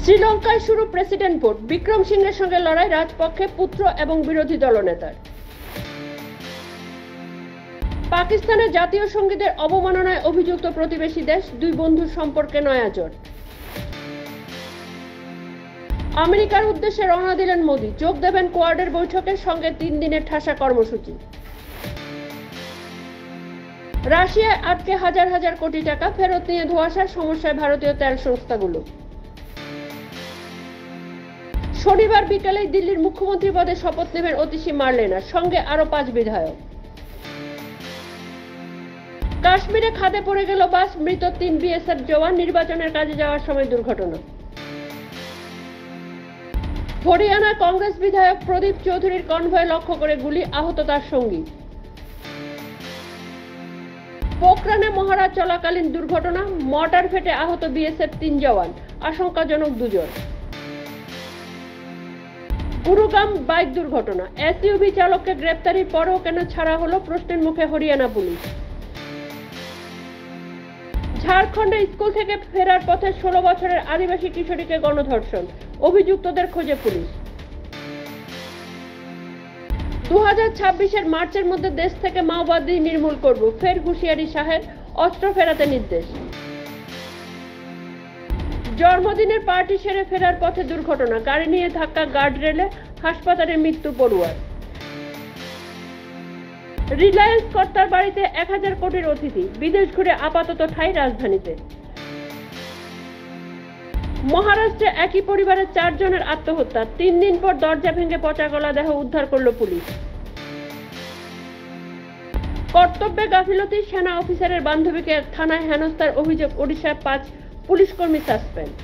শ্রীলঙ্কায় শুরু president vote, Vikram সিংহের সঙ্গে লড়াই রাজপক্ষে পুত্র এবং বিরোধী দলনেতার। পাকিস্তানের জাতীয় সঙ্গীতের অবমাননায় অভিযুক্ত প্রতিবেশী দেশ, দুই বন্ধুর সম্পর্কে নয়া জোট। আমেরিকার উদ্দেশ্যে রওনা দিলেন মোদি, যোগ দেবেন কোয়াডের বৈঠকের সঙ্গে 3 দিনের ঠাসা কর্মসূচি। রাশিয়ায় আটকে হাজার হাজার কোটি টাকা, ফেরত নিয়ে ধোঁয়াশার সমস্যায় ভারতীয় তেল সংস্থাগুলো। শনিবার বিকেলেই দিল্লির মুখ্যমন্ত্রী পদে শপথ নেবেন অতিশী মার্লেনা, সঙ্গে আরো 5 বিধায়ক। কাশ্মীরে খাদে পড়ে গেল বাস, মৃত 3 বিএসএফ জওয়ান, নির্বাচনের কাজে যাওয়ার সময় দুর্ঘটনা। হরিয়ানার কংগ্রেস বিধায়ক প্রদীপ চৌধুরীর কনভয় লক্ষ্য করে গুলি, আহত তার সঙ্গী। পোখরানে মহড়া চলাকালীন দুর্ঘটনা, মর্টার ফেটে আহত বিএসএফ 3 জওয়ান, আশঙ্কাজনক 2 জন। গুরুগ্রাম বাইক দুর্ঘটনা, এসইউভি চালককে গ্রেপ্তারির পরেও কেন ছাড়া হলো, প্রশ্নের মুখে হরিয়ানা পুলিশ। ঝাড়খণ্ডে স্কুল থেকে ফেরার পথে 16 বছরের আদিবাসী কিশোরীকে গণধর্ষণ, অভিযুক্তদের খোঁজে পুলিশ। 2026-এর মার্চের মধ্যে দেশ থেকে মাওবাদী নির্মূল করব, ফের হুঁশিয়ারি শাহের, অস্ত্র ফেরাতে নির্দেশ। জন্মদিনের পার্টি সেরে ফেরার পথে দুর্ঘটনা, গাড়ি নিয়ে ধাক্কা গার্ডরেলে, হাসপাতালে মৃত্যু পড়ুয়ার। রিলায়েন্স কর্তার বাড়িতে 1000 কোটির অতিথি, বিদেশ ঘুরে আপাতত ঠাঁই রাজধানীতে। মহারাষ্ট্রে একই পরিবারের 4 জনের আত্মহত্যা, 3 দিন পর দরজা ভেঙে পচা গলা দেহ উদ্ধার করল পুলিশ। কর্তব্যে গাফিলতি, সেনা অফিসারের বান্ধবীকে থানায় হেনস্থার অভিযোগ, ওড়িশায় 5 পুলিশকর্মী সাসপেন্ড।